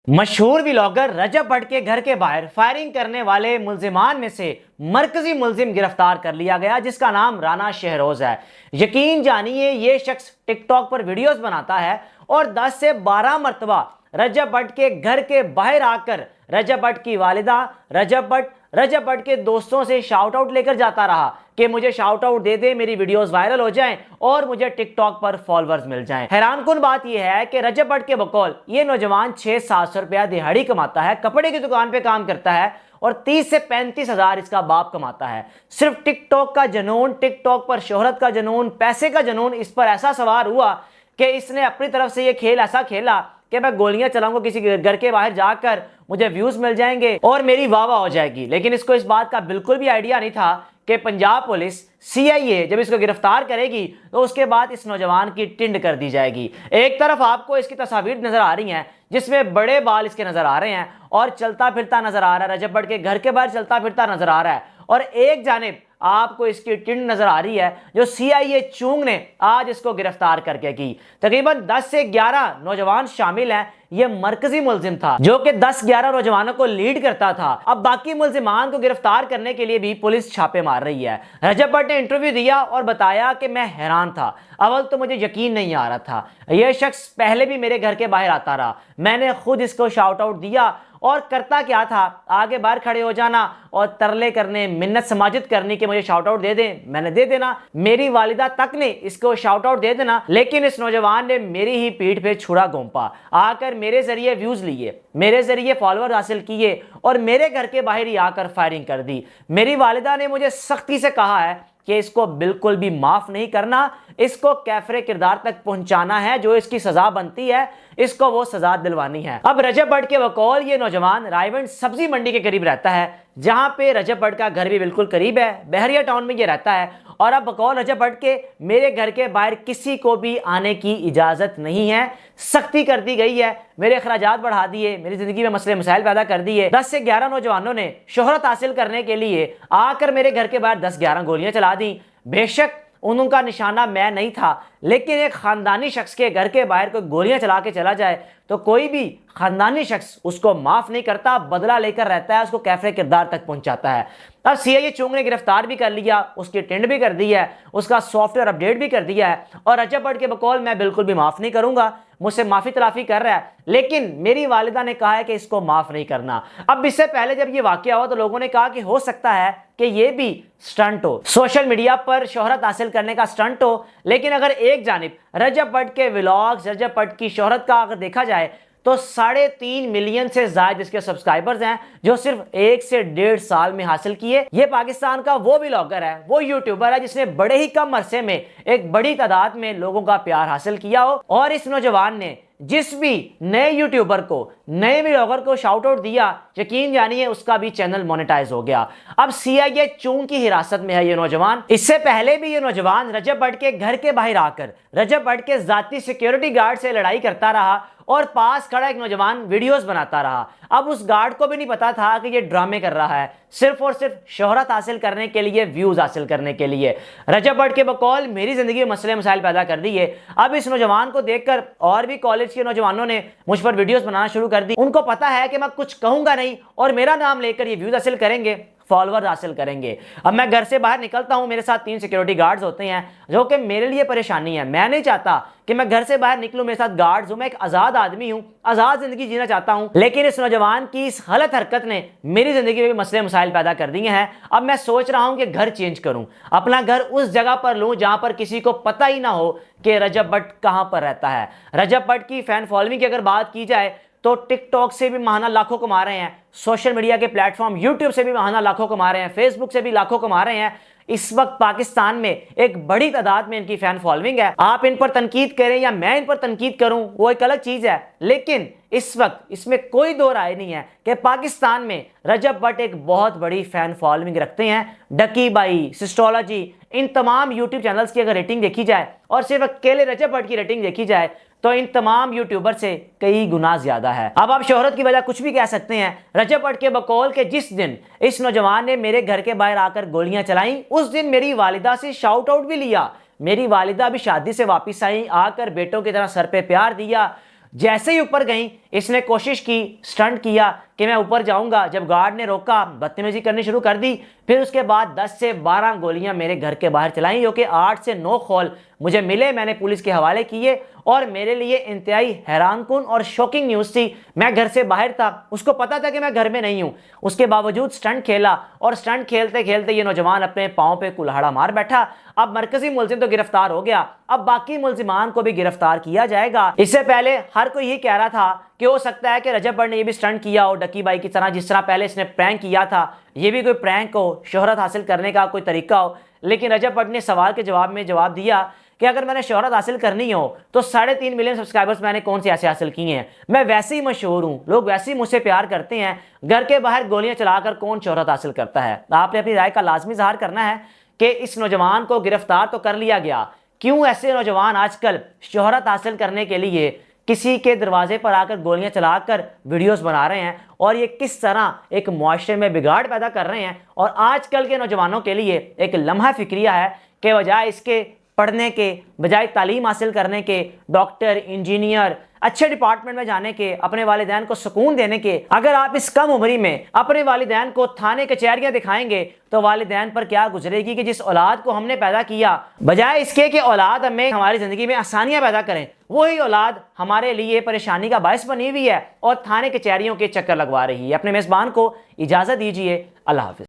मशहूर व्लॉगर रजब भट्ट के घर के बाहर फायरिंग करने वाले मुल्जिमान में से मरकजी मुल्जिम गिरफ्तार कर लिया गया, जिसका नाम राना शहरोज है। यकीन जानिए, ये शख्स टिकटॉक पर वीडियोस बनाता है और 10 से 12 मरतबा रजब भट्ट के घर के बाहर आकर रजब भट्ट की वालिदा, रजब भट्ट के दोस्तों से शाउट आउट लेकर जाता रहा कि मुझे शाउट आउट दे दे, मेरी वीडियोस वायरल हो जाएं और मुझे टिकटॉक पर फॉलोअर्स मिल जाएं। हैरानकुन बात यह है कि रजब भट्ट के बकौल ये नौजवान 600-700 रुपया दिहाड़ी कमाता है, कपड़े की दुकान पे काम करता है और 30 से 35 हजार इसका बाप कमाता है। सिर्फ टिकटॉक का जुनून, टिकटॉक पर शोहरत का जुनून, पैसे का जुनून इस पर ऐसा सवार हुआ कि इसने अपनी तरफ से ये खेल ऐसा खेला कि मैं गोलियां चलाऊंगा किसी घर के बाहर जाकर, मुझे व्यूज मिल जाएंगे और मेरी वाह वाह हो जाएगी। लेकिन इसको इस बात का बिल्कुल भी आइडिया नहीं था कि पंजाब पुलिस CIA जब इसको गिरफ्तार करेगी तो उसके बाद इस नौजवान की टिंड कर दी जाएगी। एक तरफ आपको इसकी तस्वीर नजर आ रही हैं जिसमें बड़े बाल इसके नजर आ रहे हैं और चलता फिरता नजर आ रहा है, रजब भट्ट के घर के बाहर चलता फिरता नजर आ रहा है, और एक जानिब आपको इसकी टिंड नजर आ रही है जो CIA चूंग ने आज इसको गिरफ्तार करके की। तकरीबन 10 से 11 नौजवान शामिल हैं। यह मरकजी मुल्जिम था जो कि 10-11 नौजवानों को लीड करता था। अब बाकी मुल्जिमान को गिरफ्तार करने के लिए भी पुलिस छापे मार रही है। रजब भट्ट ने इंटरव्यू दिया और बताया कि मैं हैरान था, अव्वल तो मुझे यकीन नहीं आ रहा था, यह शख्स पहले भी मेरे घर के बाहर आता रहा, मैंने खुद इसको शाउट आउट दिया और करता क्या था, आगे बाहर खड़े हो जाना और तरले करने, मिन्नत समाजित करनी कि मुझे शाउट आउट दे दे, मैंने दे देना, मेरी वालिदा तक ने इसको शाउट आउट दे देना। लेकिन इस नौजवान ने मेरी ही पीठ पे छुरा घोंपा, आकर मेरे जरिए व्यूज लिए, मेरे जरिए फॉलोअर हासिल किए और मेरे घर के बाहर ही आकर फायरिंग कर दी। मेरी वालिदा ने मुझे सख्ती से कहा है कि इसको बिल्कुल भी माफ नहीं करना, इसको कैफरे किरदार तक पहुंचाना है, जो इसकी सजा बनती है इसको वो सजा दिलवानी है। अब रजब भट्ट के बकौल ये नौजवान रायगंज सब्जी मंडी के करीब रहता है, जहां पे रजब भट्ट का घर भी बिल्कुल करीब है, बहरिया टाउन में ये रहता है। और अब बकौल रजब भट्ट के मेरे घर के बाहर किसी को भी आने की इजाजत नहीं है, सख्ती कर दी गई है, मेरे अखराजात बढ़ा दिए, मेरी जिंदगी में मसले मसाइल पैदा कर दिए। 10 से 11 नौजवानों ने शोहरत हासिल करने के लिए आकर मेरे घर के बाहर 10-11 गोलियां चला दी। बेशक उनका निशाना मैं नहीं था, लेकिन एक खानदानी शख्स के घर के बाहर कोई गोलियां चला के चला जाए तो कोई भी खानदानी शख्स उसको माफ नहीं करता, बदला लेकर रहता है, उसको कैफरे किरदार तक पहुंचाता है। अब CIA चूंग ने गिरफ्तार भी कर लिया, उसकी टिंड भी कर दी है, उसका सॉफ्टवेयर अपडेट भी कर दिया है और रजब भट्ट के बकौल मैं बिल्कुल भी माफ नहीं करूंगा, मुझसे माफी तलाफी कर रहा है, लेकिन मेरी वालिदा ने कहा है कि इसको माफ नहीं करना। अब इससे पहले जब ये वाकया हुआ तो लोगों ने कहा कि हो सकता है कि ये भी स्टंट हो, सोशल मीडिया पर शोहरत हासिल करने का स्टंट हो। लेकिन अगर एक जानिब रजब भट्ट के व्लॉग्स, रजब भट्ट की शोहरत का अगर देखा जाए तो 3.5 मिलियन से ज्यादा इसके सब्सक्राइबर्स हैं, जो सिर्फ 1 से 1.5 साल में हासिल किए। ये पाकिस्तान का वो व्लॉगर है, वो यूट्यूबर है जिसने बड़े ही कम अरसे में एक बड़ी तादाद में लोगों का प्यार हासिल किया हो। और इस नौजवान ने जिस भी नए यूट्यूबर को, नए व्लॉगर को शाउट आउट दिया, यकीन जानिए उसका भी चैनल मोनेटाइज हो गया। अब CIA चूंग की हिरासत में है ये नौजवान। इससे पहले भी ये नौजवान रजब भट्ट के घर के बाहर आकर रजब भट्ट के जाती सिक्योरिटी गार्ड से लड़ाई करता रहा और पास खड़ा एक नौजवान वीडियोस बनाता रहा। अब उस गार्ड को भी नहीं पता था कि ये ड्रामे कर रहा है, सिर्फ और सिर्फ शोहरत हासिल करने के लिए, व्यूज हासिल करने के लिए। रजब भट्ट के बकौल मेरी जिंदगी में मसले मसाइल पैदा कर दिए। अब इस नौजवान को देखकर और भी कॉलेज के नौजवानों ने मुझ पर वीडियोस बनाना शुरू कर दी। उनको पता है कि मैं कुछ कहूंगा नहीं और मेरा नाम लेकर ये व्यूज हासिल करेंगे, फॉलोअर हासिल करेंगे। अब मैं घर से बाहर निकलता हूं, मेरे साथ 3 सिक्योरिटी गार्ड्स होते हैं जो कि मेरे लिए परेशानी है। मैं नहीं चाहता कि मैं घर से बाहर निकलूं, मेरे साथ गार्ड्स हूं, मैं एक आजाद आदमी हूं, आजाद जिंदगी जीना चाहता हूं। लेकिन इस नौजवान की इस गलत हरकत ने मेरी जिंदगी में भी मसले मसाइल पैदा कर दिए हैं। अब मैं सोच रहा हूं कि घर चेंज करूं, अपना घर उस जगह पर लूं जहां पर किसी को पता ही ना हो कि रजब भट्ट कहां पर रहता है। रजब भट्ट की फैन फॉलोइंग की अगर बात की जाए तो टिकटॉक से भी महाना लाखों कमा रहे हैं, सोशल मीडिया के प्लेटफॉर्म यूट्यूब से भी महाना लाखों कमा रहे हैं, फेसबुक से भी लाखों कमा रहे हैं। इस वक्त पाकिस्तान में एक बड़ी तादाद में इनकी फैन फॉलोइंग है। आप इन पर तनकीद करें या मैं इन पर तनकीद करूं वो एक अलग चीज है, लेकिन इस वक्त इसमें कोई दो राय नहीं है कि पाकिस्तान में रजब भट्ट एक बहुत बड़ी फैन फॉलोइंग रखते हैं। डकी बाई, सिस्टोलॉजी, इन तमाम यूट्यूब चैनल्स की अगर रेटिंग देखी जाए और सिर्फ अकेले रजब भट्ट की रेटिंग देखी जाए तो इन तमाम यूट्यूबर से कई गुना ज्यादा है। अब आप शोहरत की वजह कुछ भी कह सकते हैं, रजब भट्ट के बकौल के जिस दिन इस नौजवान ने मेरे घर के बाहर आकर गोलियां चलाई, उस दिन मेरी वालिदा से शाउट आउट भी लिया। मेरी वालिदा भी शादी से वापस आई, आकर बेटों की तरह सर पे प्यार दिया। जैसे ही ऊपर गई इसने कोशिश की, स्टंट किया कि मैं ऊपर जाऊंगा। जब गार्ड ने रोका, बदतमीजी करनी शुरू कर दी। फिर उसके बाद 10 से 12 गोलियां मेरे घर के बाहर चलाई, जो कि 8 से 9 खौल मुझे मिले। मैंने पुलिस के हवाले किए और मेरे लिए इंतहाई हैरानकुन और शॉकिंग न्यूज़ थी। मैं घर से बाहर था, उसको पता था कि मैं घर में नहीं हूं, उसके बावजूद स्टंट खेला और स्टंट खेलते खेलते ये नौजवान अपने पांव पे कुल्हाड़ा मार बैठा। अब मरकजी मुलजिम तो गिरफ्तार हो गया, अब बाकी मुलजिमान को भी गिरफ्तार किया जाएगा। इससे पहले हर कोई ये कह रहा था कि हो सकता है कि रजब बट ने ये भी स्टंट किया हो डकी बाई की तरह, जिस तरह पहले इसने प्रैंक किया था, ये भी कोई प्रैंक हो, शोहरत हासिल करने का कोई तरीका हो। लेकिन रजब बट ने सवाल के जवाब में जवाब दिया कि अगर मैंने शोहरत हासिल करनी हो तो 3.5 मिलियन सब्सक्राइबर्स मैंने कौन से ऐसे हासिल किए हैं, मैं वैसे ही मशहूर हूं, लोग वैसे ही मुझसे प्यार करते हैं। घर के बाहर गोलियां चलाकर कौन शोहरत हासिल करता है? आपने अपनी राय का लाजमी इजहार करना है कि इस नौजवान को गिरफ्तार तो कर लिया गया, क्यों ऐसे नौजवान आजकल शोहरत हासिल करने के लिए किसी के दरवाजे पर आकर गोलियां चलाकर वीडियोस बना रहे हैं, और ये किस तरह एक मुआशरे में बिगाड़ पैदा कर रहे हैं। और आजकल के नौजवानों के लिए एक लम्हा फिक्रिया है कि बजाय इसके पढ़ने के, बजाय तालीम हासिल करने के, डॉक्टर, इंजीनियर, अच्छे डिपार्टमेंट में जाने के, अपने वालिदैन को सुकून देने के, अगर आप इस कम उम्री में अपने वालिदैन को थाने कचहरियां दिखाएंगे तो वालिदैन पर क्या गुजरेगी कि जिस औलाद को हमने पैदा किया, बजाय इसके कि औलाद हमें हमारी ज़िंदगी में आसानियां पैदा करें, वही औलाद हमारे लिए परेशानी का बायस बनी हुई है और थाने कचहरियों के चक्कर लगवा रही है। अपने मेज़बान को इजाज़त दीजिए। अल्लाह हाफ़िज़।